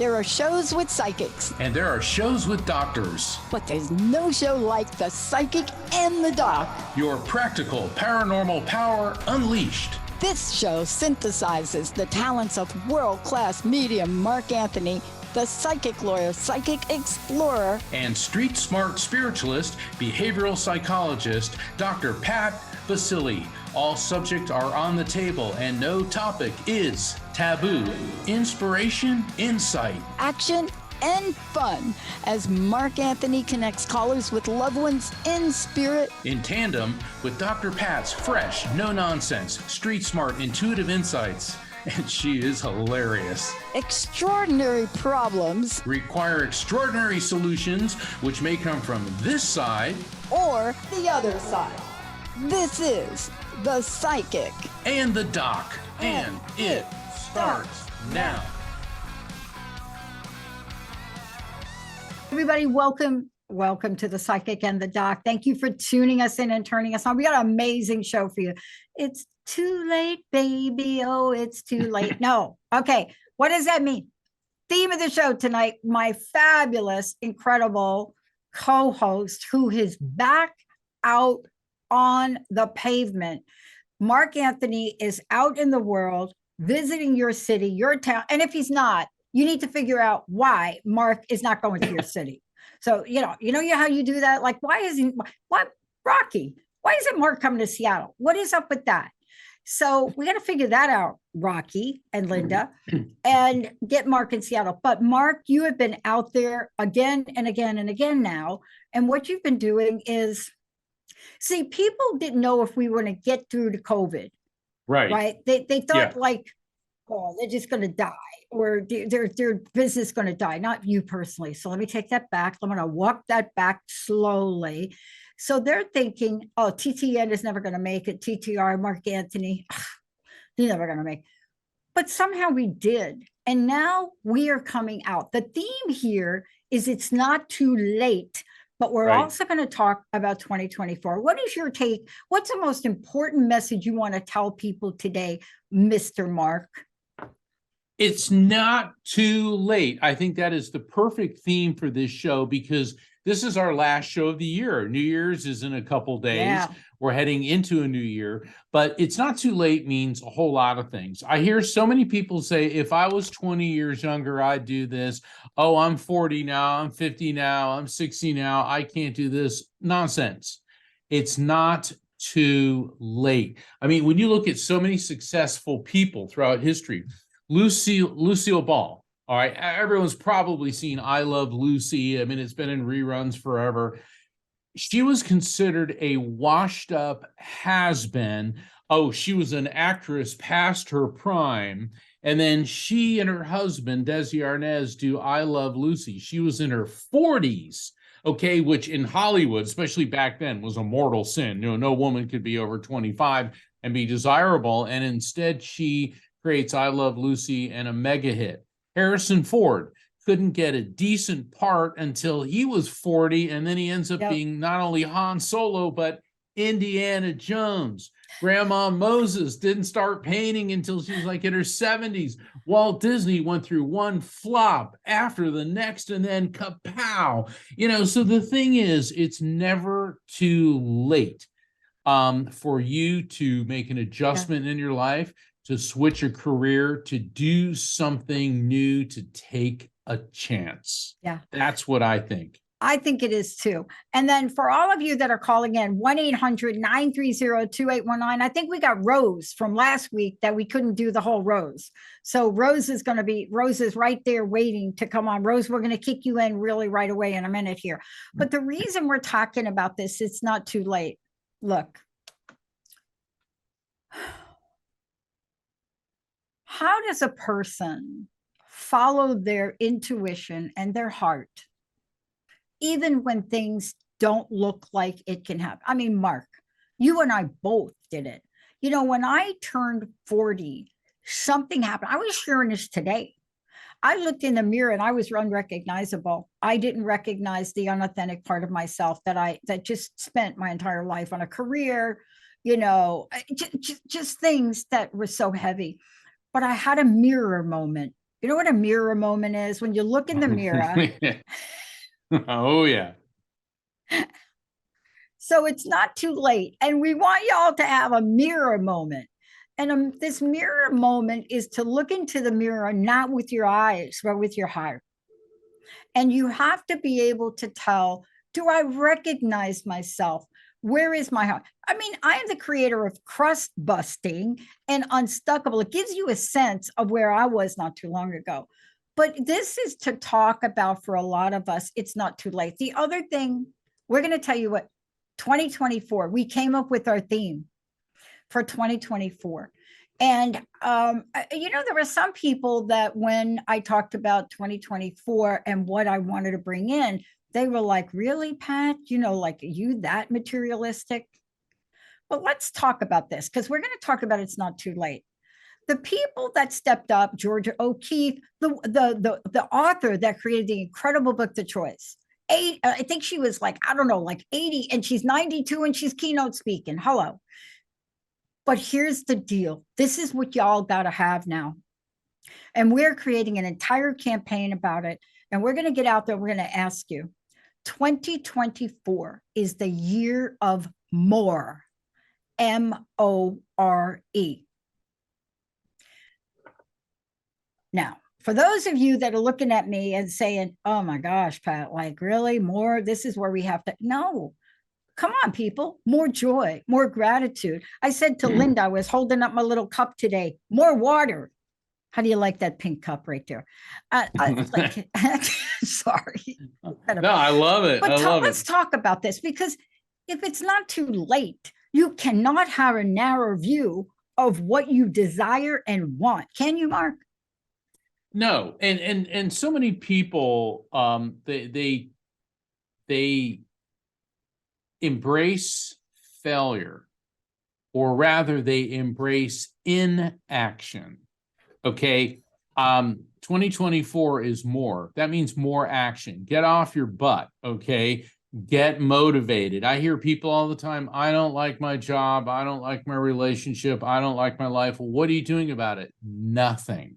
There are shows with psychics. And there are shows with doctors. But there's no show like The Psychic and the Doc. Your practical paranormal power unleashed. This show synthesizes the talents of world-class medium Mark Anthony, the psychic lawyer, psychic explorer, and street smart spiritualist, behavioral psychologist, Dr. Pat Baccili. All subjects are on the table and no topic is taboo. Inspiration, insight, action, and fun as Mark Anthony connects callers with loved ones in spirit. In tandem with Dr. Pat's fresh, no-nonsense, street smart, intuitive insights. And she is hilarious. Extraordinary problems require extraordinary solutions, which may come from this side or the other side. This is The Psychic and the Doc, and it starts now. Everybody, welcome to The Psychic and the Doc. Thank you for tuning us in and turning us on. We got an amazing show for you. It's too late, baby. Oh, it's too late. No. Okay. What does that mean? Theme of the show tonight, my fabulous, incredible co-host who is back out on the pavement. Mark Anthony is out in the world, visiting your city, your town. And if he's not, you need to figure out why Mark is not going to your city. So, you know how you do that? Like, why isn't Mark coming to Seattle? What is up with that? So we got to figure that out, Rocky and Linda, and get Mark in Seattle. But Mark, you have been out there again and again and again now. And what you've been doing is, see, people didn't know if we were going to get through to COVID. Right. They thought oh, they're just going to die or their business going to die, not you personally. So let me take that back. I'm going to walk that back slowly. So they're thinking, oh, TTN is never going to make it. TTR, Mark Anthony, he's never going to make it. But somehow we did. And now we are coming out. The theme here is it's not too late, but we're also going to talk about 2024. What is your take? What's the most important message you want to tell people today, Mr. Mark? It's not too late. I think that is the perfect theme for this show because this is our last show of the year. New Year's is in a couple days. Yeah. We're heading into a new year, but it's not too late means a whole lot of things. I hear so many people say, if I was 20 years younger, I'd do this. Oh, I'm 40 now, I'm 50 now, I'm 60 now, I can't do this. Nonsense. It's not too late. I mean, when you look at so many successful people throughout history, Lucille Ball. All right. Everyone's probably seen I Love Lucy. I mean, it's been in reruns forever. She was considered a washed up has-been. Oh, she was an actress past her prime. And then she and her husband, Desi Arnaz, do I Love Lucy. She was in her 40s. Okay, which in Hollywood, especially back then, was a mortal sin. No woman could be over 25 and be desirable. And instead, she creates I Love Lucy and a mega hit. Harrison Ford couldn't get a decent part until he was 40, and then he ends up being not only Han Solo, but Indiana Jones. Grandma Moses didn't start painting until she was like in her 70s. Walt Disney went through one flop after the next, and then kapow. So the thing is, it's never too late for you to make an adjustment in your life, to switch your career, to do something new, to take a chance. Yeah. That's what I think. I think it is too. And then for all of you that are calling in, 1-800-930-2819, I think we got Rose from last week that we couldn't do the whole Rose. So Rose is right there waiting to come on. Rose, we're going to kick you in really right away in a minute here. But the reason we're talking about this, it's not too late. Look. How does a person follow their intuition and their heart, even when things don't look like it can happen? I mean, Mark, you and I both did it. When I turned 40, something happened. I was sharing this today. I looked in the mirror and I was unrecognizable. I didn't recognize the unauthentic part of myself that just spent my entire life on a career, just things that were so heavy. But I had a mirror moment You know what a mirror moment is? When you look in the mirror. Oh, yeah. So it's not too late. And we want y'all to have a mirror moment. And this mirror moment is to look into the mirror, not with your eyes, but with your heart. And you have to be able to tell, do I recognize myself? Where is my heart? I mean, I am the creator of Crust Busting and Unstuckable. It gives you a sense of where I was not too long ago. But this is to talk about, for a lot of us, it's not too late. The other thing, we're going to tell you what, 2024, we came up with our theme for 2024. And, there were some people that when I talked about 2024 and what I wanted to bring in, they were like, really, Pat? Like, are you that materialistic? Well, let's talk about this, because we're going to talk about it's not too late. The people that stepped up, Georgia O'Keeffe, the author that created the incredible book, The Choice. I think she was like, I don't know, like 80, and she's 92 and she's keynote speaking. Hello. But here's the deal. This is what y'all got to have now. And we're creating an entire campaign about it. And we're going to get out there. We're going to ask you, 2024 is the year of more. M-O-R-E. Now, for those of you that are looking at me and saying, oh my gosh, Pat, like really more, this is where we have to, no, come on, people, more joy, more gratitude. I said to Linda, I was holding up my little cup today, more water. How do you like that pink cup right there? Sorry. No, I love it. But I love let's talk about this, because if it's not too late, you cannot have a narrow view of what you desire and want. Can you, Mark? No, and so many people they embrace failure, or rather they embrace inaction. Okay. 2024 is more. That means more action. Get off your butt. Okay. Get motivated. I hear people all the time, I don't like my job. I don't like my relationship. I don't like my life. Well, what are you doing about it? Nothing.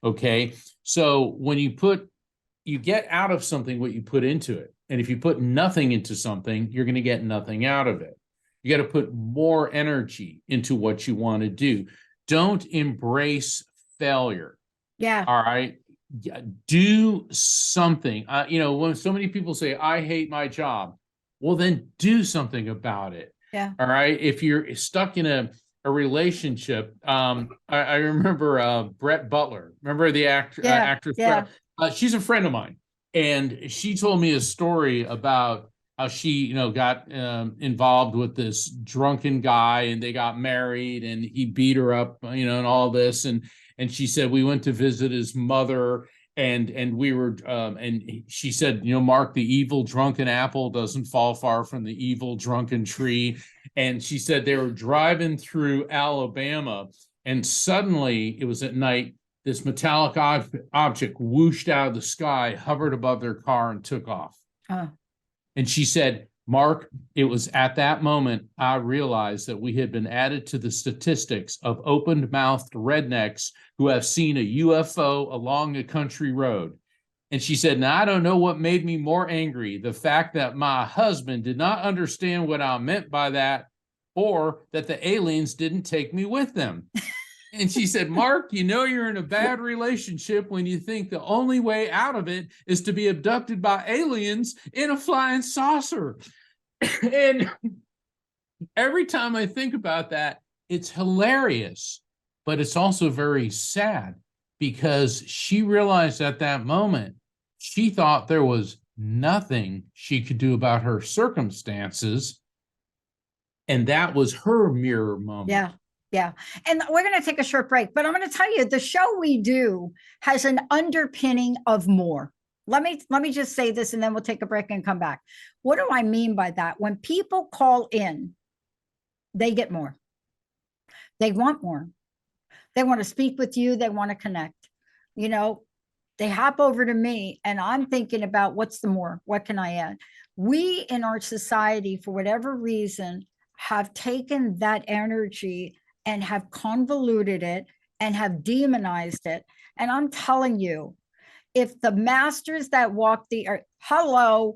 Okay. So when you get out of something what you put into it. And if you put nothing into something, you're going to get nothing out of it. You got to put more energy into what you want to do. Don't embrace failure. Yeah. All right. Do something. When so many people say, I hate my job, well, then do something about it. Yeah. All right. If you're stuck in a relationship, I remember Brett Butler. Remember the actress? Yeah. She's a friend of mine, and she told me a story about how she, got involved with this drunken guy, and they got married, and he beat her up, and all this, and she said we went to visit his mother, and we were, and she said, Mark, the evil drunken apple doesn't fall far from the evil drunken tree. And she said they were driving through Alabama, and suddenly it was at night, this metallic object whooshed out of the sky, hovered above their car, and took off. And she said, Mark, it was at that moment I realized that we had been added to the statistics of open-mouthed rednecks who have seen a UFO along a country road. And she said, now I don't know what made me more angry, the fact that my husband did not understand what I meant by that, or that the aliens didn't take me with them. And she said, Mark, you're in a bad relationship when you think the only way out of it is to be abducted by aliens in a flying saucer. And every time I think about that, it's hilarious, but it's also very sad, because she realized at that moment, she thought there was nothing she could do about her circumstances. And that was her mirror moment. Yeah. Yeah. And we're going to take a short break, but I'm going to tell you, the show we do has an underpinning of more. Let me just say this, and then we'll take a break and come back. What do I mean by that? When people call in, they get more. They want more. They want to speak with you. They want to connect. They hop over to me, and I'm thinking about what's the more? What can I add? We in our society, for whatever reason, have taken that energy and have convoluted it and have demonized it. And I'm telling you, if the masters that walk the earth, hello,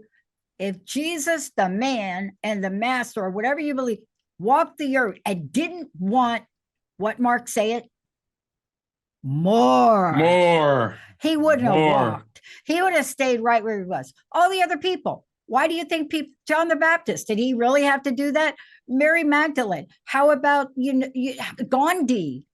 if Jesus, the man, and the master, or whatever you believe, walked the earth and didn't want what Mark say it, more. He wouldn't have walked. He would have stayed right where he was. All the other people. Why do you think people, John the Baptist, did he really have to do that? Mary Magdalene. How about Gandhi?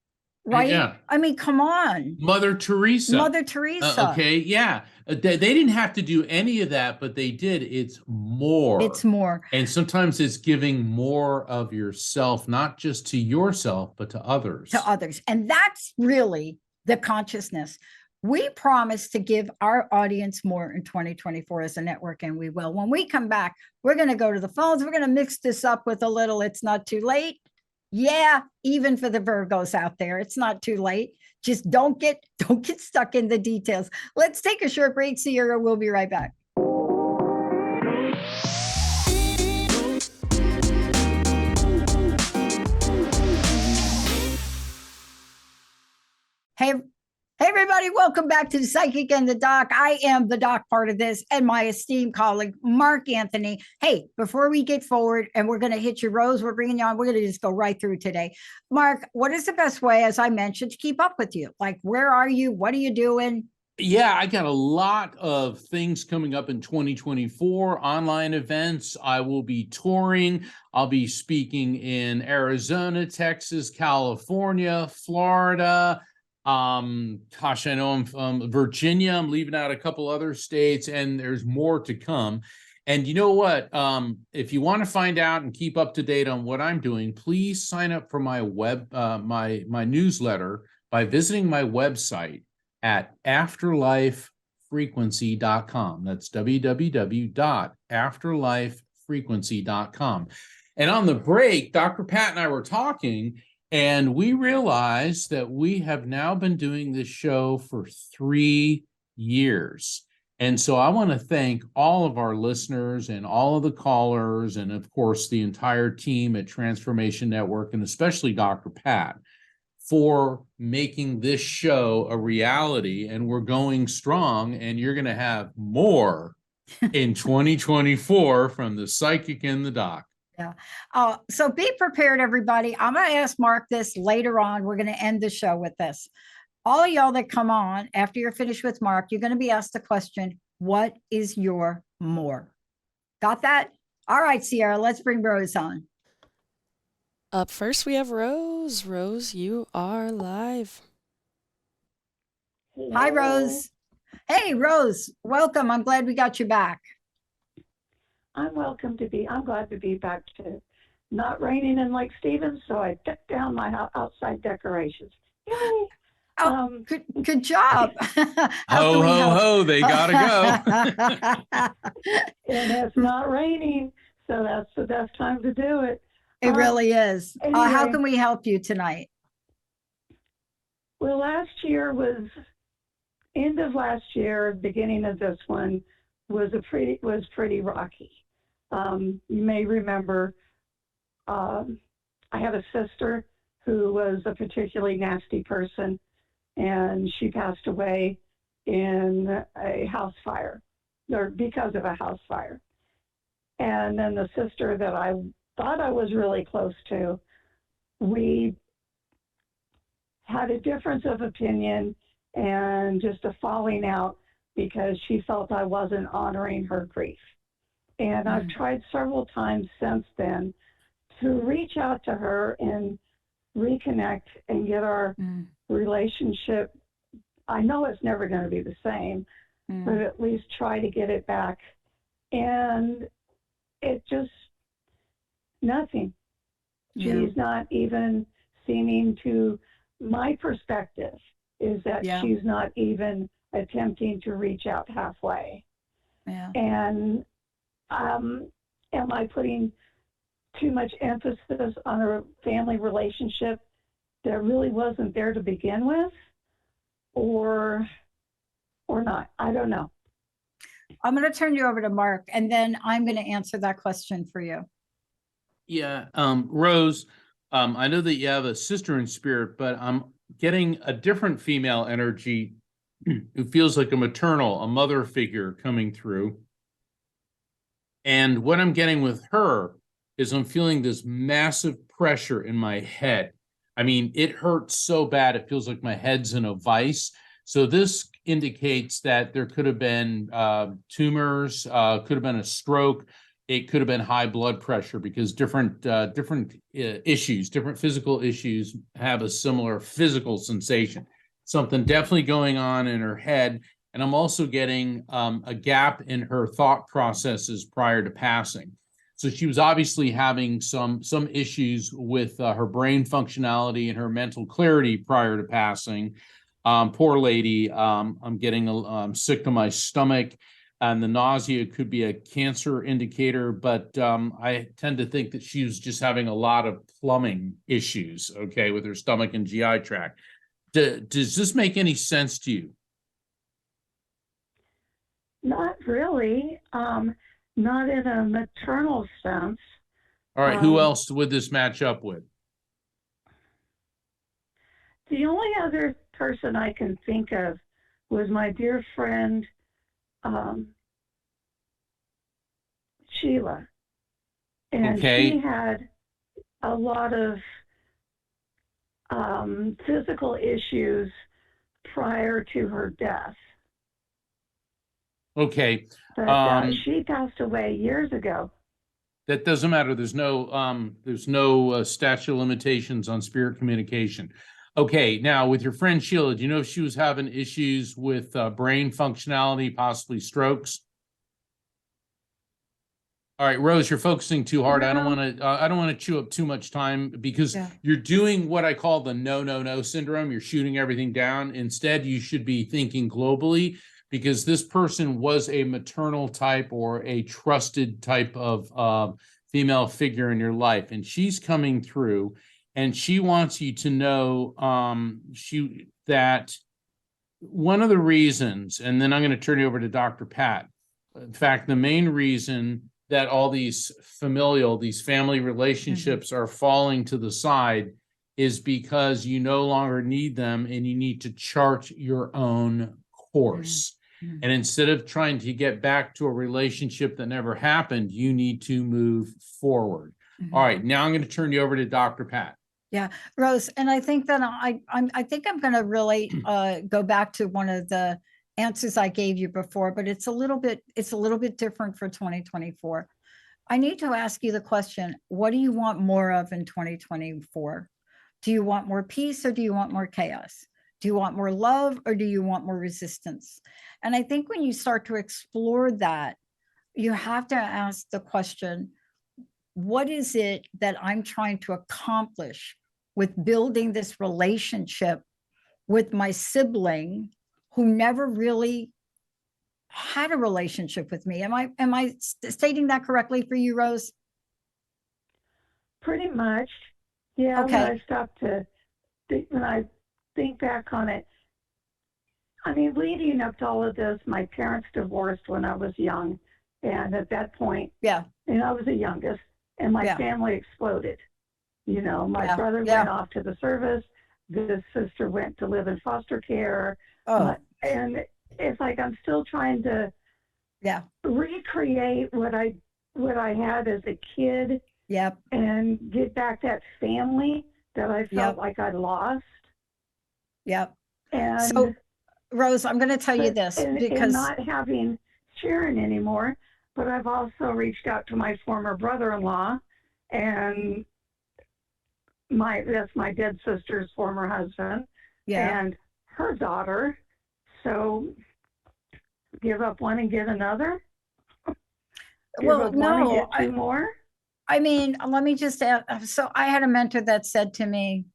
Right? Yeah. I mean, come on. Mother Teresa. Mother Teresa. Okay, yeah. They didn't have to do any of that, but they did. It's more. It's more. And sometimes it's giving more of yourself, not just to yourself, but to others. To others. And that's really the consciousness. We promise to give our audience more in 2024 as a network, and we will. When we come back, we're going to go to the phones. We're going to mix this up with a little It's Not Too Late. Yeah, even for the Virgos out there, it's not too late. Just don't get stuck in the details. Let's take a short break, Sierra. We'll be right back. Hey, everybody, welcome back to the Psychic and the Doc. I am the doc part of this, and my esteemed colleague, Mark Anthony. Hey, before we get forward, and we're going to hit your Rose, we're bringing you on, we're going to just go right through today. Mark, what is the best way, as I mentioned, to keep up with you? Like, where are you? What are you doing? Yeah, I got a lot of things coming up in 2024, online events. I will be touring. I'll be speaking in Arizona, Texas, California, Florida. Gosh, I know I'm from Virginia. I'm leaving out a couple other states, and there's more to come. And you know what? If you want to find out and keep up to date on what I'm doing, please sign up for my my newsletter by visiting my website at afterlifefrequency.com. That's www.afterlifefrequency.com. And on the break, Dr. Pat and I were talking, and we realized that we have now been doing this show for 3 years. And so I want to thank all of our listeners and all of the callers, and of course, the entire team at Transformation Network, and especially Dr. Pat, for making this show a reality. And we're going strong, and you're going to have more in 2024 from the Psychic and the Doc. Yeah. So be prepared, everybody. I'm going to ask Mark this later on. We're going to end the show with this. All of y'all that come on after you're finished with Mark, you're going to be asked the question, what is your more? Got that? All right, Sierra, let's bring Rose on. Up first, we have Rose. Rose, you are live. Hello. Hi, Rose. Hey, Rose, welcome. I'm glad we got you back. I'm glad to be back to not raining in Lake Stevens, so I decked down my outside decorations. Yay! Oh, good job. Ho, ho, ho, they gotta go. And it's not raining, so that's the best time to do it. It really is. Anyway, how can we help you tonight? Well, end of last year, beginning of this one was pretty rocky. You may remember, I have a sister who was a particularly nasty person, and she passed away in a house fire, or because of a house fire. And then the sister that I thought I was really close to, we had a difference of opinion and just a falling out because she felt I wasn't honoring her grief. And I've tried several times since then to reach out to her and reconnect and get our relationship. I know it's never going to be the same, but at least try to get it back. And it just, nothing. Yeah. She's not even seeming to, my perspective is that she's not even attempting to reach out halfway. Yeah. And am I putting too much emphasis on a family relationship that really wasn't there to begin with, or not? I don't know. I'm going to turn you over to Mark, and then I'm going to answer that question for you. Yeah, Rose, I know that you have a sister in spirit, but I'm getting a different female energy who feels like a maternal, a mother figure coming through. And what I'm getting with her is I'm feeling this massive pressure in my head. I mean, it hurts so bad, it feels like my head's in a vice. So this indicates that there could have been tumors, could have been a stroke, it could have been high blood pressure, because different issues, different physical issues have a similar physical sensation. Something definitely going on in her head. And I'm also getting a gap in her thought processes prior to passing. So she was obviously having some issues with her brain functionality and her mental clarity prior to passing. Poor lady. I'm getting sick to my stomach, and the nausea could be a cancer indicator, but I tend to think that she was just having a lot of plumbing issues, okay, with her stomach and GI tract. Does this make any sense to you? Not really. Not in a maternal sense. All right, who else would this match up with? The only other person I can think of was my dear friend, Sheila. And Okay. she had a lot of physical issues prior to her death. Okay. But she passed away years ago. That doesn't matter. There's no statute of limitations on spirit communication. Okay, now with your friend Sheila, do you know if she was having issues with brain functionality, possibly strokes? All right, Rose, you're focusing too hard. I don't want to chew up too much time, because you're doing what I call the no syndrome. You're shooting everything down. Instead, you should be thinking globally, because this person was a maternal type or a trusted type of female figure in your life, and she's coming through, and she wants you to know that one of the reasons, and then I'm going to turn you over to Dr. Pat. In fact, the main reason that all these family relationships are falling to the side is because you no longer need them, and you need to chart your own course. And instead of trying to get back to a relationship that never happened, you need to move forward. All right, now I'm going to turn you over to Dr. Pat. Yeah, Rose, and I think that I think I'm going to really go back to one of the answers I gave you before, but it's a little bit different for 2024. I need to ask you the question, what do you want more of in 2024? Do you want more peace, or do you want more chaos? Do you want more love, or do you want more resistance? And I think when you start to explore that, you have to ask the question, what is it that I'm trying to accomplish with building this relationship with my sibling who never really had a relationship with me? Am I stating that correctly for you, Rose? Pretty much. Yeah, Okay. when I stopped to think, when I think back on it, I mean, leading up to all of this, my parents divorced when I was young. And at that point, and I was the youngest, and my family exploded. You know, my brother went off to the service. This sister went to live in foster care. And it's like I'm still trying to recreate what I had as a kid. And get back that family that I felt like I lost. And so, Rose, I'm going to tell you this, because not having Sharon anymore, but I've also reached out to my former brother-in-law, and that's my dead sister's former husband, and her daughter. So give up one and get another. Well, no, get two more. I mean, let me just add, so I had a mentor that said to me,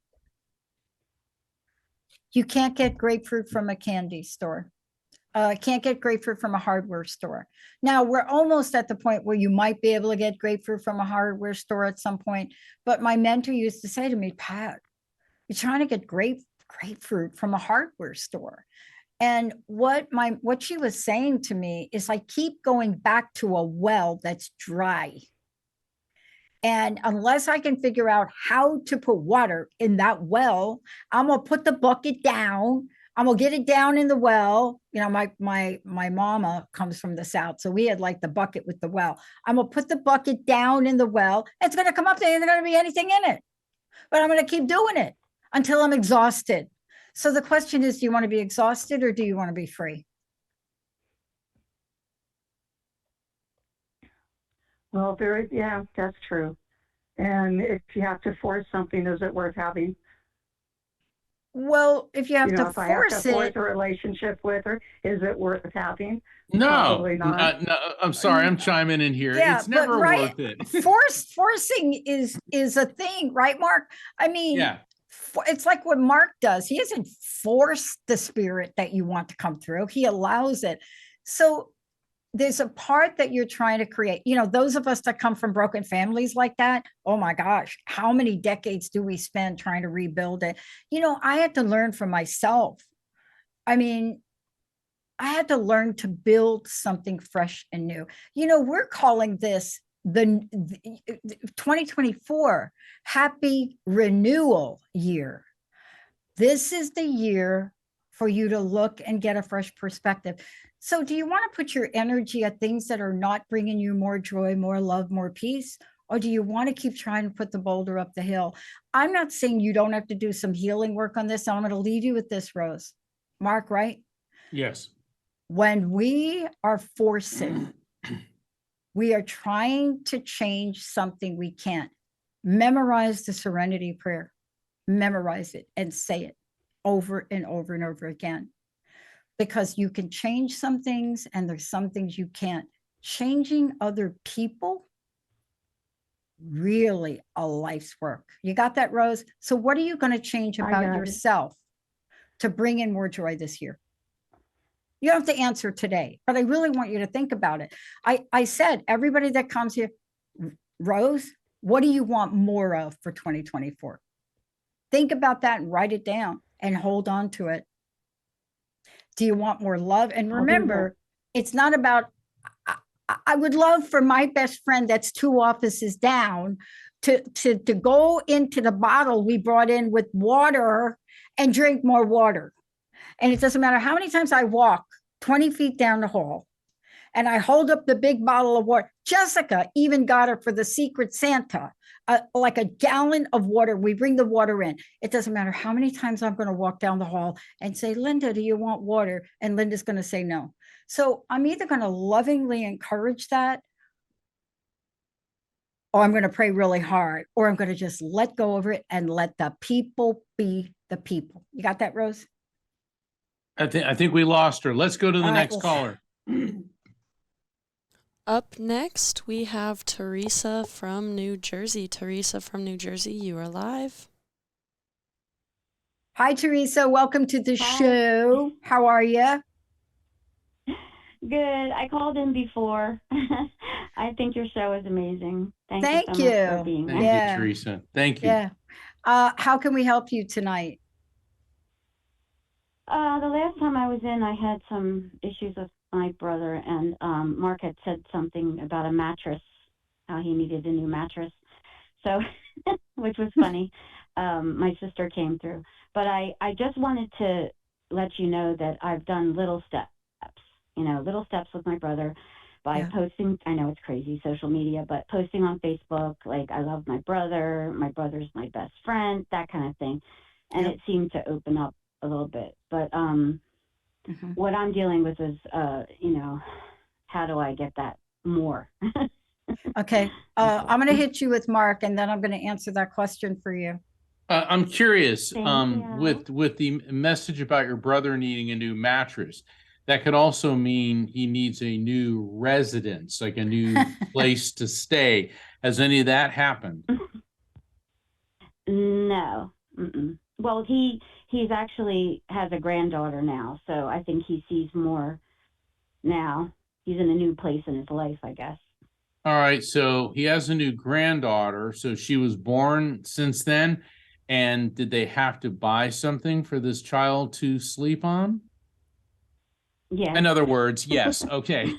you can't get grapefruit from a candy store. Can't get grapefruit from a hardware store. Now, we're almost at the point where you might be able to get grapefruit from a hardware store at some point. But my mentor used to say to me, Pat, you're trying to get grapefruit from a hardware store. And what she was saying to me is, I keep going back to a well that's dry. And unless I can figure out how to put water in that well, I'm gonna put the bucket down. I'm gonna get it down in the well. You know, my mama comes from the South, so we had like the bucket with the well. I'm gonna put the bucket down in the well. It's gonna come up there, and there's gonna be anything in it. But I'm gonna keep doing it until I'm exhausted. So the question is, do you want to be exhausted or do you want to be free? Well, yeah, that's true. And if you have to force something, is it worth having? Well, if you have to If I have to force force it, a relationship with her, is it worth having? No, Probably not. no, I'm sorry. I'm chiming in here. yeah, It's but never right, worth it. forcing is a thing, right, Mark? I mean, Yeah. it's like what Mark does. He doesn't force the spirit that you want to come through. He allows it. So there's a part that you're trying to create. You know, those of us that come from broken families like that, oh my gosh, how many decades do we spend trying to rebuild it? You know, I had to learn for myself. I mean, I had to learn to build something fresh and new. You know, we're calling this the 2024 happy renewal year. This is the year for you to look and get a fresh perspective. So, do you want to put your energy at things that are not bringing you more joy, more love, more peace? Or do you want to keep trying to put the boulder up the hill? I'm not saying you don't have to do some healing work on this. I'm going to leave you with this, Rose. Mark, right? Yes. When we are forcing, we are trying to change something we can't. Memorize the serenity prayer, memorize it and say it over and over and over again. Because you can change some things and there's some things you can't. Changing other people, really a life's work. You got that, Rose? So, what are you going to change about yourself to bring in more joy this year? You don't have to answer today, but I really want you to think about it. I said, everybody that comes here, Rose, what do you want more of for 2024? Think about that and write it down and hold on to it. Do you want more love? And remember, it's not about, I would love for my best friend that's 2 offices down to go into the bottle we brought in with water and drink more water. And it doesn't matter how many times I walk 20 feet down the hall and I hold up the big bottle of water. Jessica even got her for the Secret Santa, like a gallon of water. We bring the water in. It doesn't matter how many times I'm going to walk down the hall and say, Linda, do you want water? And Linda's going to say no. So I'm either going to lovingly encourage that, or I'm going to pray really hard, or I'm going to just let go of it and let the people be the people. You got that, Rose? I think we lost her. Let's go to the next caller. Up next, we have Teresa from New Jersey. Teresa from New Jersey, you are live. Hi, Teresa. Welcome to the show. How are you? Good. I called in before. I think your show is amazing. Thank you so much for being there. Thank you, Teresa. Thank you. Yeah. How can we help you tonight? The last time I was in, I had some issues with my brother, and Mark had said something about a mattress, how he needed a new mattress. So, which was funny. My sister came through. But I just wanted to let you know that I've done little steps, little steps with my brother by posting. I know it's crazy, social media, but posting on Facebook, like, I love my brother's my best friend, that kind of thing. And it seemed to open up a little bit. But what I'm dealing with is, how do I get that more? Okay. I'm going to hit you with Mark, and then I'm going to answer that question for you. I'm curious, Thank you. with the message about your brother needing a new mattress, that could also mean he needs a new residence, like a new place to stay. Has any of that happened? No. Mm-mm. Well, he's actually has a granddaughter now, so I think he sees more now. He's in a new place in his life, I guess. All right, so he has a new granddaughter. So she was born since then. And did they have to buy something for this child to sleep on? Yeah. In other words, yes. Okay.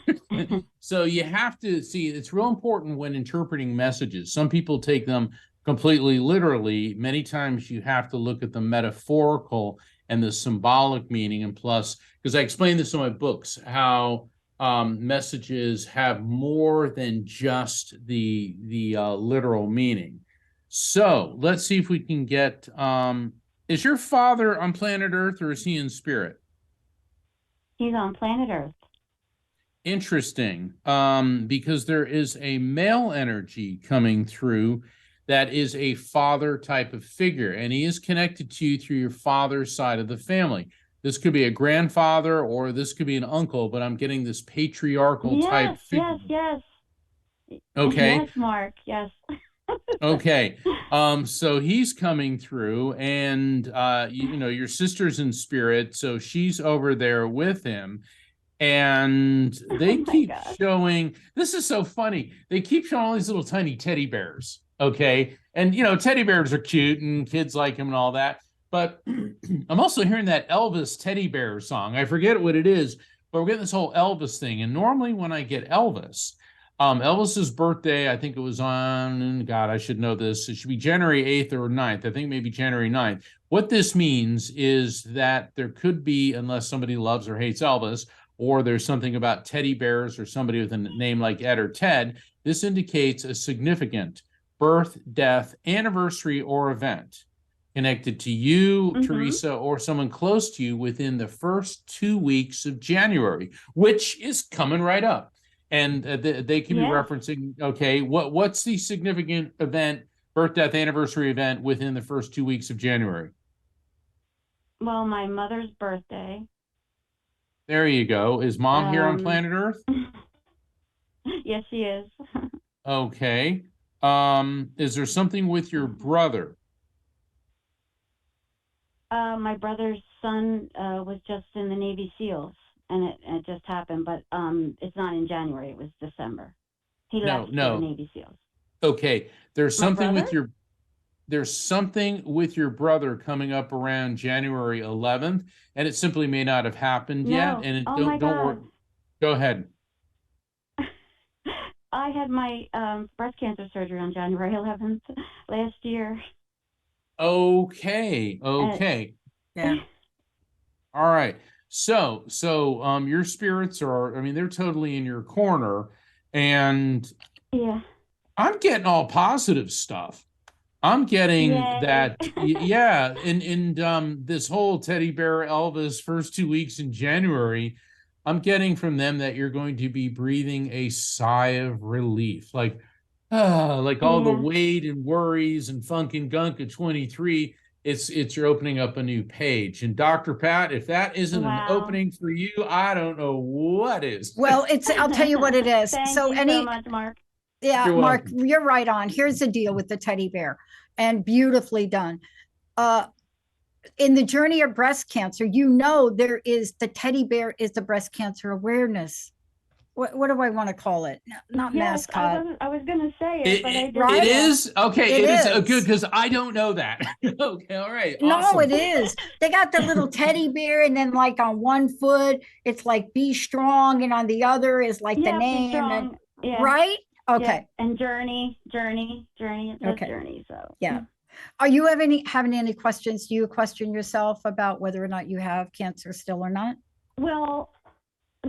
So you have to see, it's real important when interpreting messages. Some people take them completely literally. Many times you have to look at the metaphorical and the symbolic meaning. And plus, because I explain this in my books, how messages have more than just the literal meaning. So let's see if we can get, is your father on planet Earth or is he in spirit? He's on planet Earth. Interesting, because there is a male energy coming through that is a father type of figure, and he is connected to you through your father's side of the family. This could be a grandfather or this could be an uncle, but I'm getting this patriarchal type figure. Yes. Okay. Yes, Mark. Yes. Okay. So he's coming through, and you know, your sister's in spirit, so she's over there with him. And they keep showing, this is so funny. They keep showing all these little tiny teddy bears. Okay. And, you know, teddy bears are cute and kids like them and all that. But I'm also hearing that Elvis teddy bear song. I forget what it is, but we're getting this whole Elvis thing. And normally when I get Elvis, Elvis's birthday, I think it was on, God, I should know this. It should be January 8th or 9th. I think maybe January 9th. What this means is that there could be, unless somebody loves or hates Elvis, or there's something about teddy bears or somebody with a name like Ed or Ted, this indicates a significant birth, death, anniversary, or event connected to you, Teresa, or someone close to you within the first 2 weeks of January, which is coming right up. And they can be referencing, okay, what's the significant event, birth, death, anniversary event within the first 2 weeks of January? Well, my mother's birthday. There you go. Is mom here on planet Earth? Yes, she is. Okay. Is there something with your brother? My brother's son was just in the Navy SEALs, and it just happened, but it's not in January. It was December. He left for the Navy SEAls. Okay. There's My something with brother? there's something with your brother coming up around January 11th, and it simply may not have happened yet. And it, Oh my don't worry. God. Go ahead. I had my breast cancer surgery on January 11th last year. Okay. Yeah. All right. So your spirits are, I mean, they're totally in your corner, and Yeah. I'm getting all positive stuff. I'm getting Yay. that, yeah, and this whole teddy bear Elvis first 2 weeks in January, I'm getting from them that you're going to be breathing a sigh of relief, like all the weight and worries and funk and gunk of 23. It's you're opening up a new page. And Dr. Pat, if that isn't an opening for you, I don't know what is. Well, I'll tell you what it is. Thank so you so much, Mark. Yeah, You're Mark, welcome. you're right on. Here's the deal with the teddy bear, and beautifully done. In the journey of breast cancer, you know, there is the teddy bear is the breast cancer awareness. What do I want to call it? Not Yes, mascot. I was going to say it, but I didn't. Right? It is? Okay, it is good, because I don't know that. Okay, all right. Awesome. No, it is. They got the little teddy bear, and then like on one foot, it's like be strong, and on the other is like the name. Be strong. And, right? Okay. Yeah. And journey. It says journey. So yeah. Are you having any questions? Do you question yourself about whether or not you have cancer still or not? Well,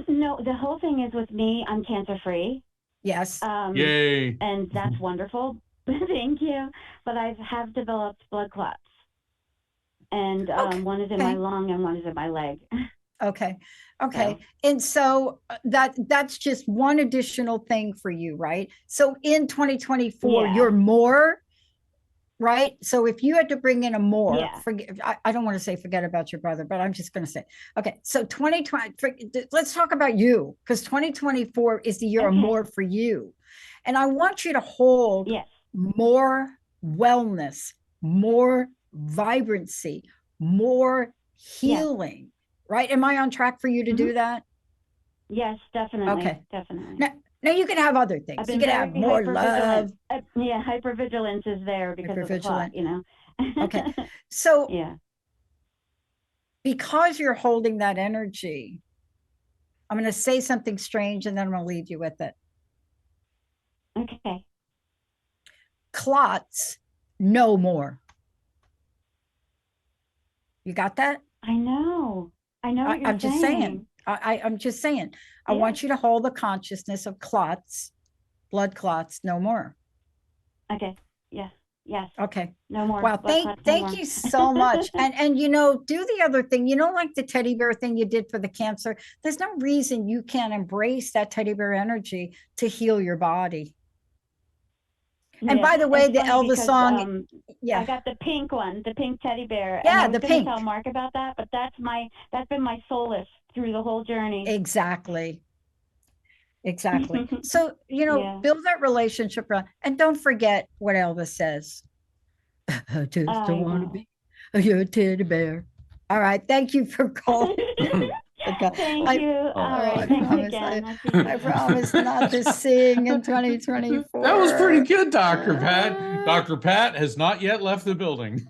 no, the whole thing is with me, I'm cancer free. Yes. Yay. And that's wonderful. Thank you. But I have developed blood clots. And one is in my lung and one is in my leg. Okay. And so that's just one additional thing for you, right? So in 2024, you're more, right? So if you had to bring in a more, I don't want to say forget about your brother, but I'm just going to say, okay, so 2020, let's talk about you, because 2024 is the year of more for you. And I want you to hold more wellness, more vibrancy, more healing, right? Am I on track for you to do that? Yes, definitely. Okay. Definitely. Now you can have other things. You can have more love. Hypervigilance is there because of the clock, you know. Okay. So because you're holding that energy, I'm going to say something strange and then I'm going to leave you with it. Okay. Clots, no more. You got that? I know. I know what you're I'm just saying. saying. I'm just saying. I Yeah. want you to hold the consciousness of clots, blood clots, no more. Okay. Yes. Yes. Okay. No more. Wow. blood clots, no Thank more. you so much. And do the other thing, like the teddy bear thing you did for the cancer. There's no reason you can't embrace that teddy bear energy to heal your body. And by the way, it's the funny Elvis because, song, yeah. I got the pink one, the pink teddy bear. Yeah, and I was the gonna pink. tell Mark about that, but that's been my solace through the whole journey. Exactly. So, Yeah. build that relationship around, and don't forget what Elvis says. I just I don't want to know. be your teddy bear. All right. Thank you for calling. Thank you. All right. Thanks again. I promise not to sing in 2024. That was pretty good, Dr. Pat. Dr. Pat has not yet left the building.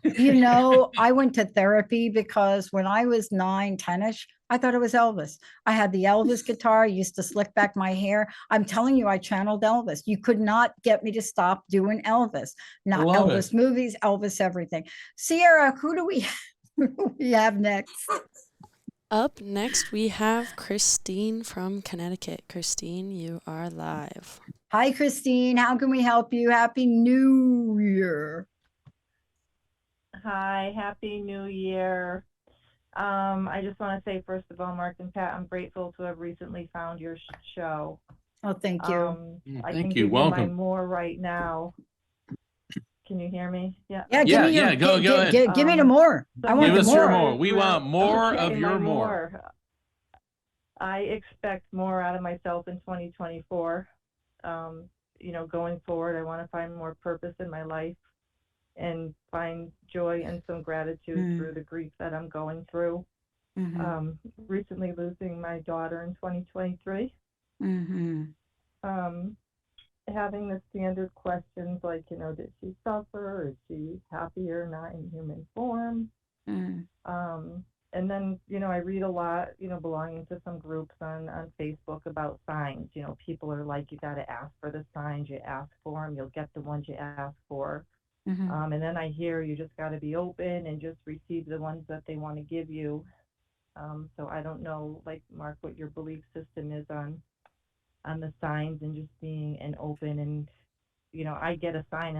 I went to therapy because when I was 9, 10-ish, I thought it was Elvis. I had the Elvis guitar. I used to slick back my hair. I'm telling you, I channeled Elvis. You could not get me to stop doing Elvis. Not Love Elvis it. movies, Elvis everything. Sierra, who do we have next? Up next, we have Christine from Connecticut. Christine, you are live. Hi, Christine. How can we help you? Happy New Year. Hi, Happy New Year. I just want to say, first of all, Mark and Pat, I'm grateful to have recently found your show. Oh, thank you. I Thank can you. give you my Welcome. more right now. Can you hear me? Yeah. Yeah, give me go ahead. give me the more. I want Give the us more. your more. We want more Okay, of your my more. I expect more out of myself in 2024. Going forward, I want to find more purpose in my life and find joy and some gratitude through the grief that I'm going through. Recently losing my daughter in 2023. Having the standard questions like, did she suffer? Is she happy or not in human form? And then, I read a lot, belonging to some groups on Facebook about signs. People are like, you got to ask for the signs, you ask for them, you'll get the ones you ask for. And then I hear you just got to be open and just receive the ones that they want to give you. So I don't know, like, Mark, what your belief system is on the signs and just being an open and, I get a sign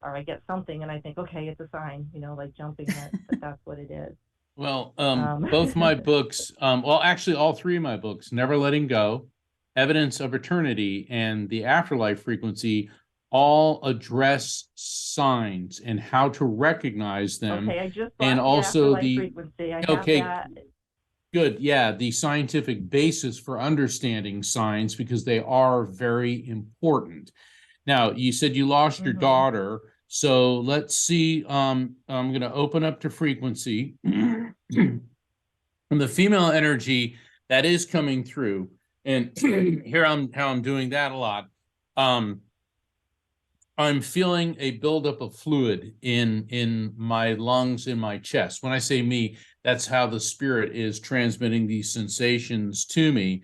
or I get something and I think, okay, it's a sign, like jumping that, but that's what it is. Well, both my books, actually all 3 of my books, Never Letting Go, Evidence of Eternity, and The Afterlife Frequency, all address signs and how to recognize them. Okay, I just and bought also the frequency. I have that. Good. Yeah, the scientific basis for understanding signs, because they are very important. Now, you said you lost your daughter. So let's see. I'm going to open up to frequency. From the female energy that is coming through. And here how I'm doing that a lot. I'm feeling a buildup of fluid in my lungs, in my chest. When I say me, that's how the spirit is transmitting these sensations to me.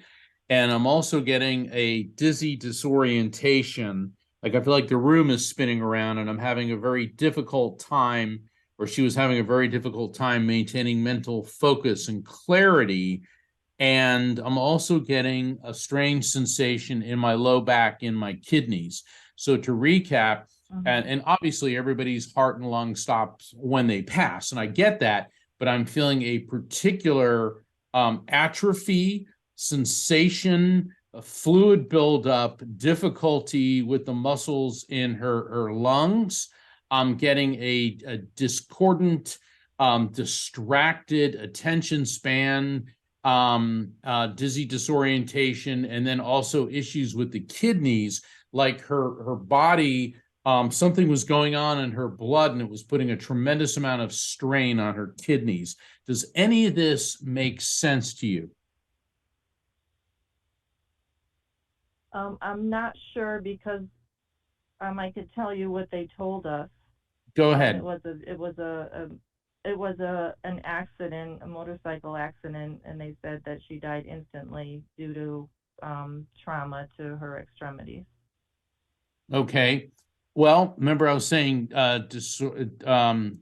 And I'm also getting a dizzy disorientation. Like I feel like the room is spinning around and I'm having a very difficult time, or she was having a very difficult time maintaining mental focus and clarity. And I'm also getting a strange sensation in my low back, in my kidneys. So to recap, and obviously everybody's heart and lung stops when they pass, and I get that, but I'm feeling a particular atrophy, sensation, a fluid buildup, difficulty with the muscles in her lungs. I'm getting a discordant, distracted attention span, dizzy disorientation, and then also issues with the kidneys, like her body, something was going on in her blood and it was putting a tremendous amount of strain on her kidneys. Does any of this make sense to you? I'm not sure because I could tell you what they told us. Go ahead. It was it was an accident, a motorcycle accident, and they said that she died instantly due to trauma to her extremities. Okay. Well, remember I was saying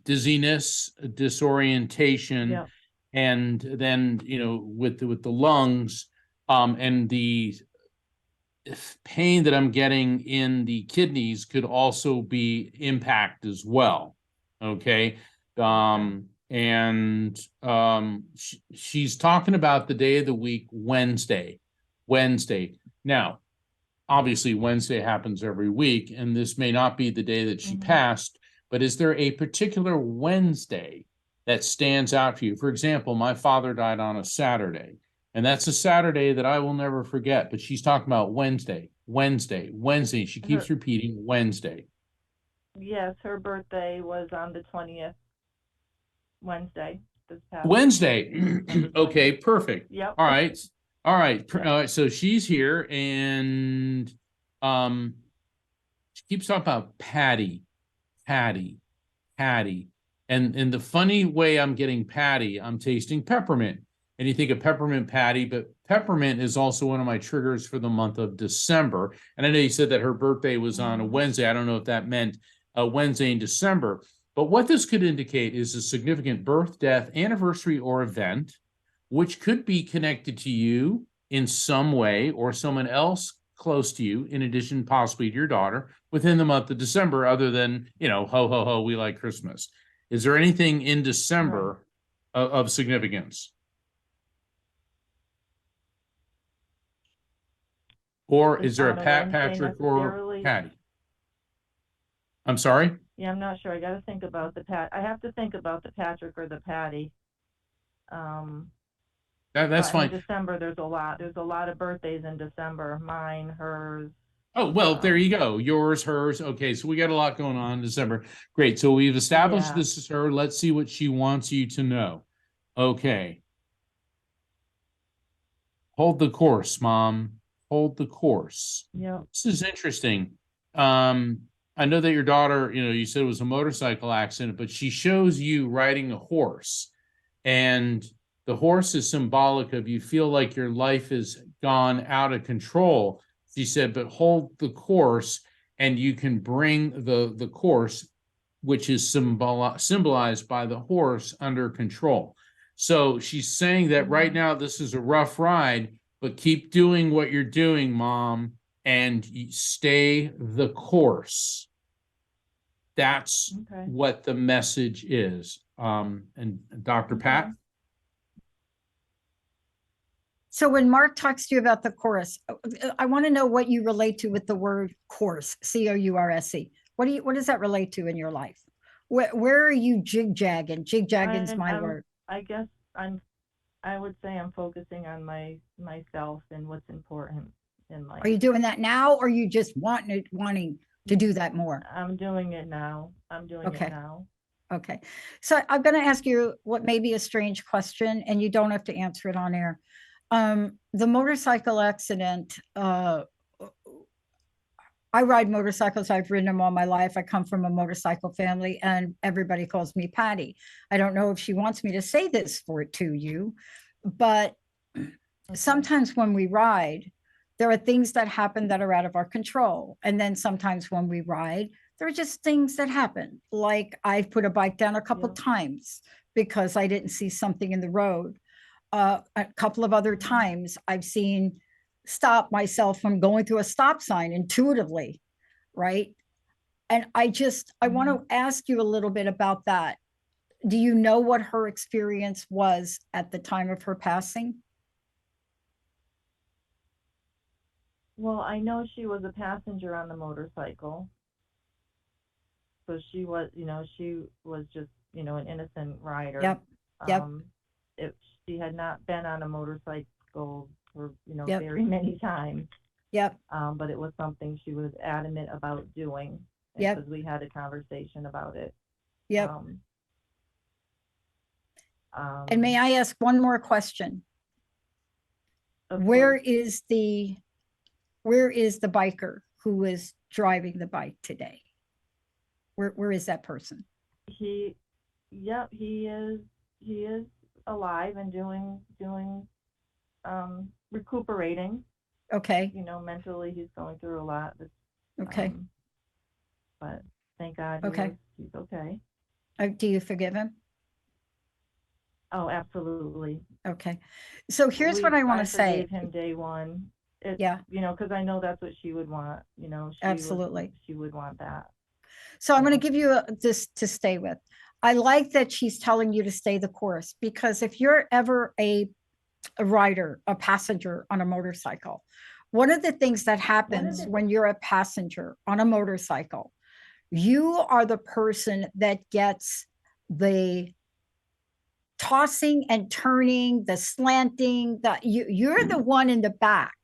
dizziness, disorientation, Yep. and then with the lungs, and the pain that I'm getting in the kidneys could also be impact as well. Okay. And she's talking about the day of the week, Wednesday. Now, obviously Wednesday happens every week, and this may not be the day that she passed, but is there a particular Wednesday that stands out for you? For example, my father died on a Saturday, and that's a Saturday that I will never forget, but she's talking about Wednesday. She keeps repeating Wednesday. Yes, her birthday was on the 20th, Wednesday. This past Wednesday. Okay, perfect. Yep. All right. So she's here, and she keeps talking about Patty. And the funny way I'm getting Patty, I'm tasting peppermint. And you think of peppermint patty, but peppermint is also one of my triggers for the month of December. And I know you said that her birthday was on a Wednesday. I don't know if that meant a Wednesday in December. But what this could indicate is a significant birth, death, anniversary, or event, which could be connected to you in some way or someone else close to you, in addition possibly to your daughter, within the month of December, other than, ho, ho, ho, we like Christmas. Is there anything in December of significance? Or is there a Patrick or Patty? I'm sorry? Yeah, I'm not sure. I got to think about I have to think about the Patrick or the Patty. That's fine. In December, there's a lot of birthdays in December. Mine, hers. Oh, well, there you go. Yours, hers. Okay, so we got a lot going on in December. Great. So we've established this is her. Let's see what she wants you to know. Okay. Hold the course, Mom. Hold the course. Yeah. This is interesting. I know that your daughter, you said it was a motorcycle accident, but she shows you riding a horse. And the horse is symbolic of you feel like your life has gone out of control. She said, but hold the course, and you can bring the course, which is symbolized by the horse, under control. So she's saying that right now this is a rough ride, but keep doing what you're doing, Mom, and stay the course. That's what the message is. And Dr. Pat? So when Mark talks to you about the chorus, I want to know what you relate to with the word course, C-O-U-R-S-E. What does that relate to in your life? Where are you jig-jagging? Jig-jagging is my word. I guess I would say I'm focusing on myself and what's important in life. Are you doing that now, or are you just wanting to do that more? I'm doing it now. It now. Okay. So I'm going to ask you what may be a strange question, and you don't have to answer it on air. The motorcycle accident, I ride motorcycles. I've ridden them all my life. I come from a motorcycle family, and everybody calls me Patty. I don't know if she wants me to say this to you, but sometimes when we ride, there are things that happen that are out of our control. And then sometimes when we ride, there are just things that happen. Like I've put a bike down a couple times because I didn't see something in the road. A couple of other times I've seen stop myself from going through a stop sign intuitively, right? And I want to ask you a little bit about that. Do you know what her experience was at the time of her passing? Well, I know she was a passenger on the motorcycle. So she was just, an innocent rider. Yep. She had not been on a motorcycle for, very many times. Yep. But it was something she was adamant about doing. Yep. Because we had a conversation about it. Yep. And may I ask one more question? Where is the biker who is driving the bike today? Where is that person? Yep, he is alive and doing recuperating. Okay. You know, mentally he's going through a lot. Okay. But thank God he's okay. Do you forgive him? Oh, absolutely. Okay. So here's what I want to say. I forgave him day one. Yeah. You know, because I know that's what she would want. You know, Absolutely. She would want that. So I'm going to give you this to stay with. I like that she's telling you to stay the course, because if you're ever a rider, a passenger on a motorcycle, one of the things that happens when you're a passenger on a motorcycle, you are the person that gets the tossing and turning, the slanting, you're the one in the back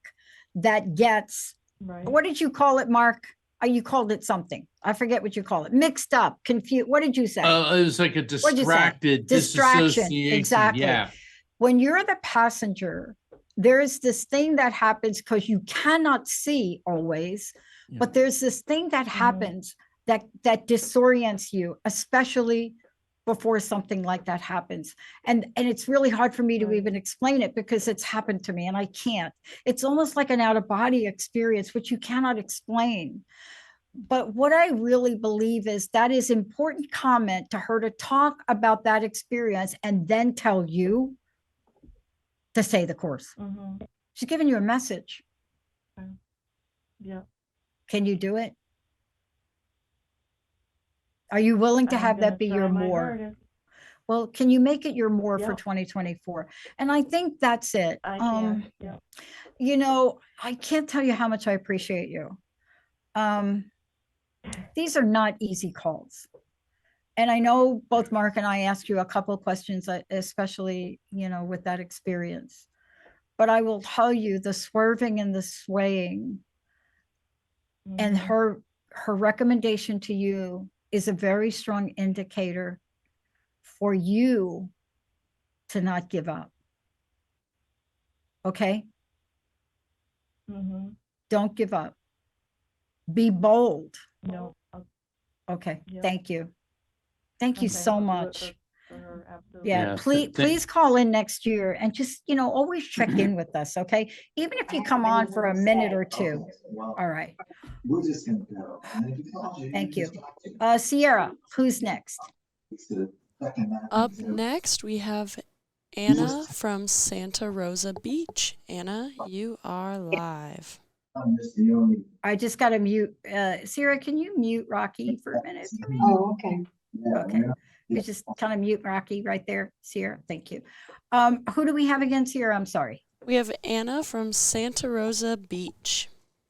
that gets, Right. what did you call it, Mark? You called it something. I forget what you call it. Mixed up, confused. What did you say? It was like a distracted distraction. disassociation. Exactly. Yeah. When you're the passenger, there's this thing that happens because you cannot see always, but there's this thing that happens that disorients you, especially before something like that happens. And it's really hard for me to even explain it, because it's happened to me and I can't. It's almost like an out-of-body experience, which you cannot explain. But what I really believe is that is important comment to her to talk about that experience and then tell you to stay the course. She's giving you a message. Yeah. Can you do it? Are you willing to have that be your more? Well, can you make it your more for 2024? And I think that's it. I can. You know, I can't tell you how much I appreciate you. These are not easy calls. And I know both Mark and I asked you a couple of questions, especially, you know, with that experience. But I will tell you, the swerving and the swaying and her recommendation to you is a very strong indicator for you to not give up. Okay? Don't give up. Be bold. No. Okay. Yeah. Thank you. Thank you so much. For her, absolutely. Yeah, please call in next year and just, you know, always check in with us, okay? Even if you come on for a minute or two. All right. We're just gonna go. Thank you. Sierra, who's next? Up next, we have Anna from Santa Rosa Beach. Anna, you are live. I just got to mute. Sierra, can you mute Rocky for a minute for me? Oh, okay. Okay. You just kind of mute Rocky right there, Sierra. Thank you. Who do we have again, Sierra? I'm sorry. We have Anna from Santa Rosa Beach.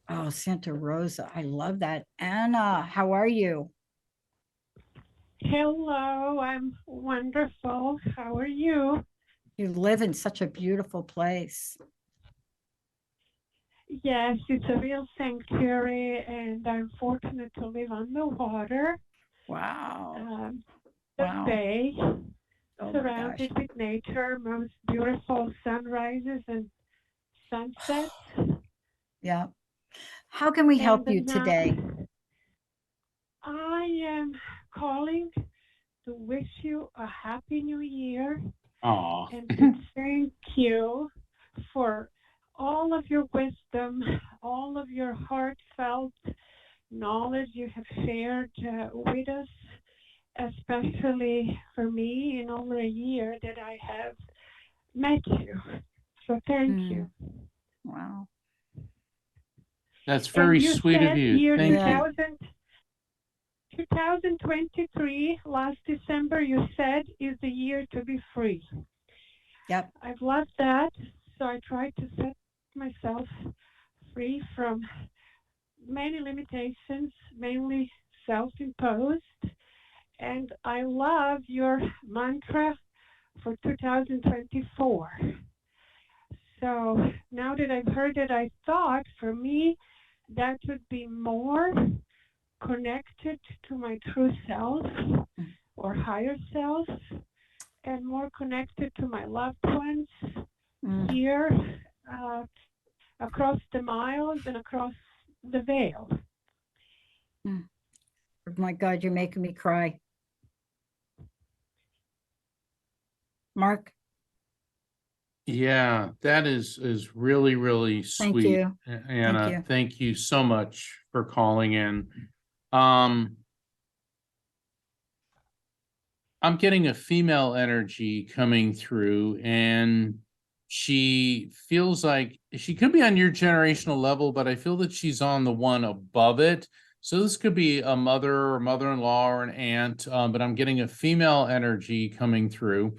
Oh, Santa Rosa. I love that. Anna, how are you? Hello, I'm wonderful. How are you? You live in such a beautiful place. Yes, it's a real sanctuary, and I'm fortunate to live on the water. Wow. The Wow. bay, Oh surrounded with nature, most beautiful sunrises and sunsets. Yeah. How can we help And you today? I am calling to wish you a happy new year. Aw. And to thank you for all of your wisdom, all of your heartfelt knowledge you have shared with us, especially for me in over a year that I have met you. So thank you. Wow. That's very sweet of you. Thank you. 2023, last December, you said, is the year to be free. Yep. I've loved that, so I try to set myself free from many limitations, mainly self-imposed. And I love your mantra for 2024. So now that I've heard it, I thought for me that would be more connected to my true self or higher self, and more connected to my loved ones here across the miles and across the veil. Oh my God, you're making me cry. Mark. Yeah, that is really, really Thank sweet. you. Anna, thank you so much for calling in. I'm getting a female energy coming through, and she feels like she could be on your generational level, but I feel that she's on the one above it. So this could be a mother or mother-in-law or an aunt, but I'm getting a female energy coming through.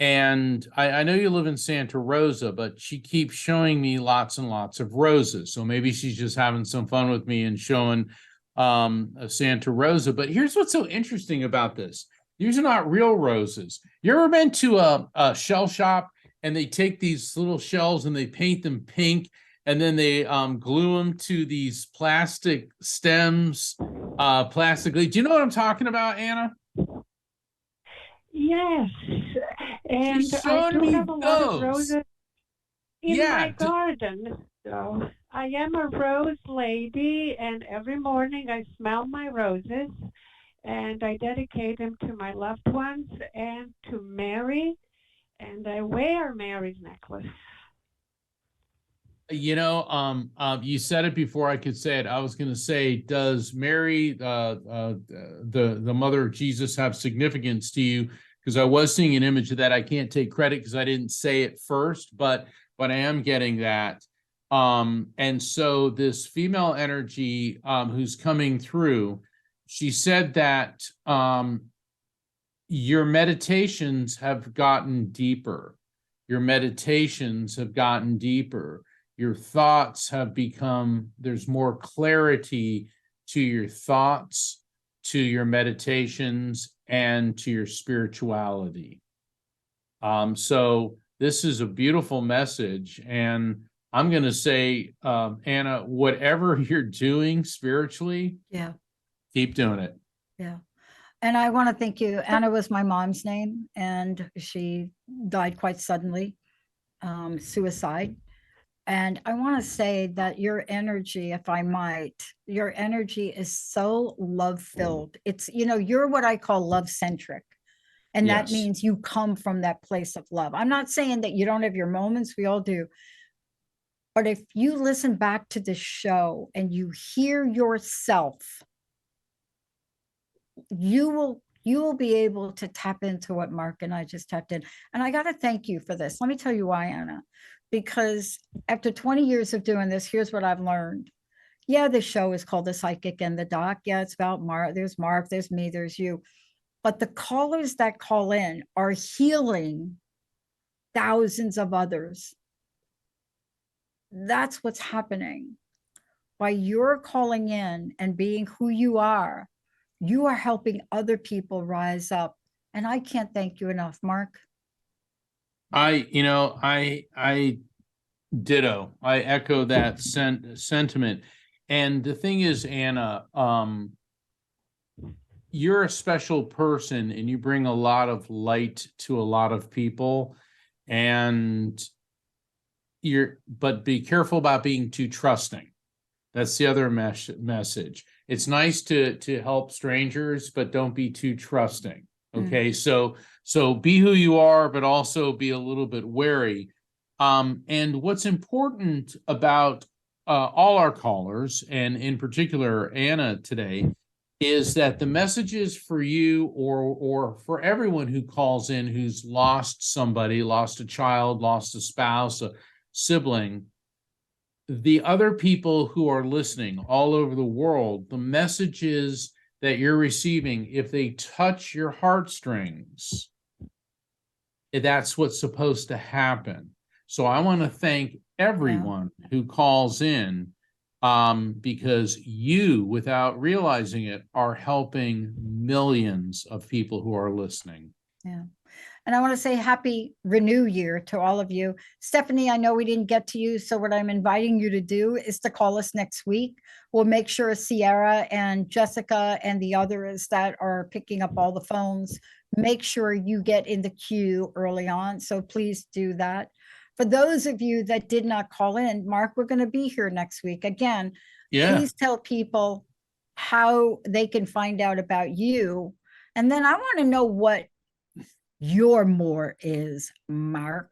And I know you live in Santa Rosa, but she keeps showing me lots and lots of roses. So maybe she's just having some fun with me and showing a Santa Rosa. But here's what's so interesting about this. These are not real roses. You ever been to a shell shop and they take these little shells and they paint them pink and then they glue them to these plastic stems, plastically. Do you know what I'm talking about, Anna? Yes, and She's I showing do me have a lot of those. roses in Yeah, my garden. So I am a rose lady, and every morning I smell my roses, and I dedicate them to my loved ones and to Mary, and I wear Mary's necklace. you know, you said it before I could say it. I was going to say, does Mary, the mother of Jesus, have significance to you? Because I was seeing an image of that. I can't take credit because I didn't say it first, but I am getting that. And so this female energy who's coming through, she said that your meditations have gotten deeper. Your meditations have gotten deeper. Your thoughts have become, there's more clarity to your thoughts, to your meditations, and to your spirituality. So this is a beautiful message. And I'm going to say, Anna, whatever you're doing spiritually, keep doing it. Yeah. And I want to thank you. Anna was my mom's name, and she died quite suddenly, suicide. And I want to say that your energy, if I might, your energy is so love filled. It's, you're what I call love centric. And that means you come from that place of love. I'm not saying that you don't have your moments, we all do. But if you listen back to the show and you hear yourself, you will be able to tap into what Mark and I just tapped in. And I got to thank you for this. Let me tell you why, Anna. Because after 20 years of doing this, here's what I've learned. Yeah, the show is called The Psychic and the Doc. Yeah, it's about Mark. There's Mark, there's me, there's you. But the callers that call in are healing thousands of others. That's what's happening. By your calling in and being who you are helping other people rise up. And I can't thank you enough, Mark. I ditto. I echo that sentiment. And the thing is, Anna, you're a special person and you bring a lot of light to a lot of people. And but be careful about being too trusting. That's the other message. It's nice to help strangers, but don't be too trusting. Okay, so be who you are, but also be a little bit wary. And what's important about all our callers, and in particular Anna today, is that the messages for you or for everyone who calls in who's lost somebody, lost a child, lost a spouse, a sibling, the other people who are listening all over the world, the messages that you're receiving, if they touch your heartstrings, that's what's supposed to happen. So I want to thank everyone who calls in, because you, without realizing it, are helping millions of people who are listening. Yeah. And I want to say happy renew year to all of you. Stephanie, I know we didn't get to you. So what I'm inviting you to do is to call us next week. We'll make sure Sierra and Jessica and the others that are picking up all the phones, make sure you get in the queue early on. So please do that. For those of you that did not call in, Mark, we're going to be here next week. Again, please tell people how they can find out about you. And then I want to know what your more is, Mark?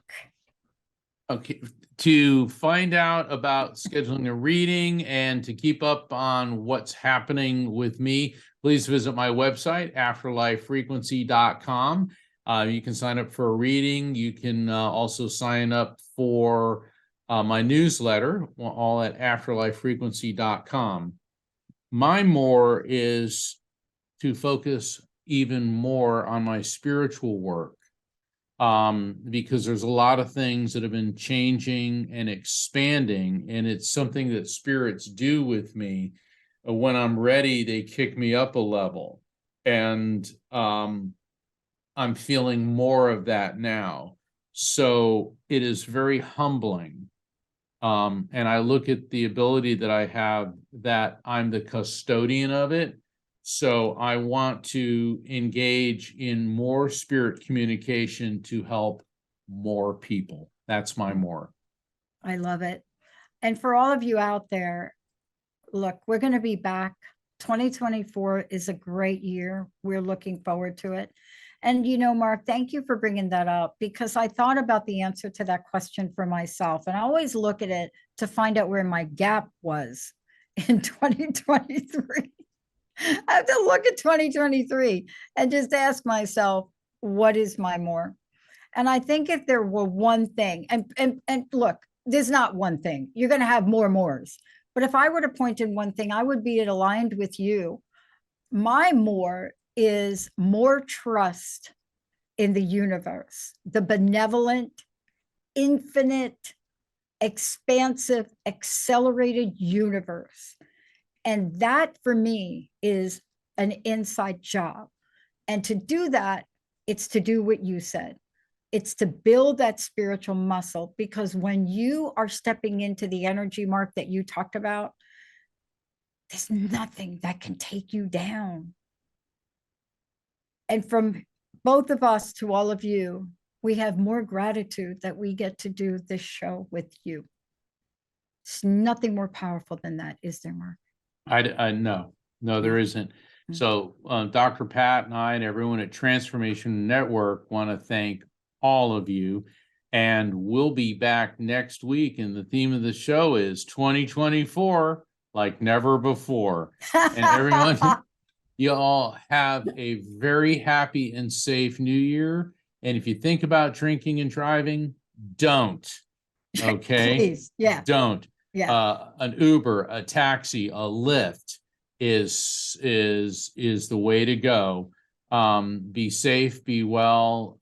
Okay. To find out about scheduling a reading and to keep up on what's happening with me, please visit my website, afterlifefrequency.com. You can sign up for a reading. You can also sign up for my newsletter, all at afterlifefrequency.com. My more is to focus even more on my spiritual work, because there's a lot of things that have been changing and expanding, and it's something that spirits do with me. When I'm ready, they kick me up a level, and I'm feeling more of that now. So it is very humbling. And I look at the ability that I have, that I'm the custodian of it. So I want to engage in more spirit communication to help more people. That's my more. I love it. And for all of you out there, look, we're going to be back. 2024 is a great year. We're looking forward to it. And, you know, Mark, thank you for bringing that up, because I thought about the answer to that question for myself. And I always look at it to find out where my gap was in 2023. I have to look at 2023 and just ask myself, what is my more? And I think if there were one thing, and look, there's not one thing, you're going to have more mores. But if I were to point in one thing, I would be aligned with you. My more is more trust in the universe, the benevolent, infinite, expansive, accelerated universe. And that for me is an inside job. And to do that, it's to do what you said. It's to build that spiritual muscle, because when you are stepping into the energy, Mark, that you talked about, there's nothing that can take you down. And from both of us to all of you, we have more gratitude that we get to do this show with you. It's nothing more powerful than that, is there, Mark? No, there isn't. So Dr. Pat and I and everyone at Transformation Network want to thank all of you. And we'll be back next week. And the theme of the show is 2024 like never before. And everyone, you all have a very happy and safe new year. And if you think about drinking and driving, don't. Okay? Please. Yeah. Don't. Yeah. An Uber, a taxi, a Lyft is the way to go. Be safe, be well.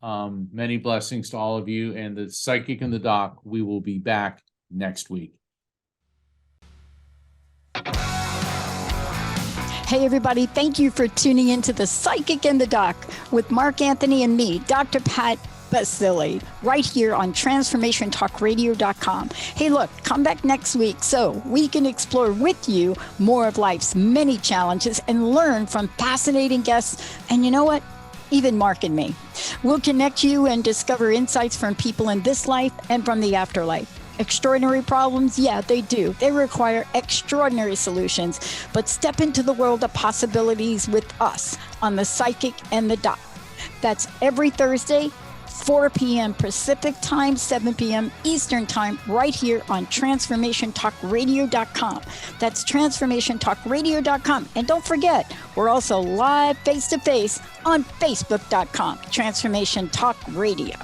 Many blessings to all of you. And the Psychic and the Doc, we will be back next week. Hey, everybody. Thank you for tuning into the Psychic and the Doc with Mark Anthony and me, Dr. Pat Baccili, right here on TransformationTalkRadio.com. Hey, look, come back next week so we can explore with you more of life's many challenges and learn from fascinating guests. And you know what? Even Mark and me. We'll connect you and discover insights from people in this life and from the afterlife. Extraordinary problems? Yeah, they do. They require extraordinary solutions. But step into the world of possibilities with us on the Psychic and the Doc. That's every Thursday, 4 p.m. Pacific time, 7 p.m. Eastern time, right here on TransformationTalkRadio.com. That's TransformationTalkRadio.com. And don't forget, we're also live face-to-face on Facebook.com, Transformation Talk Radio.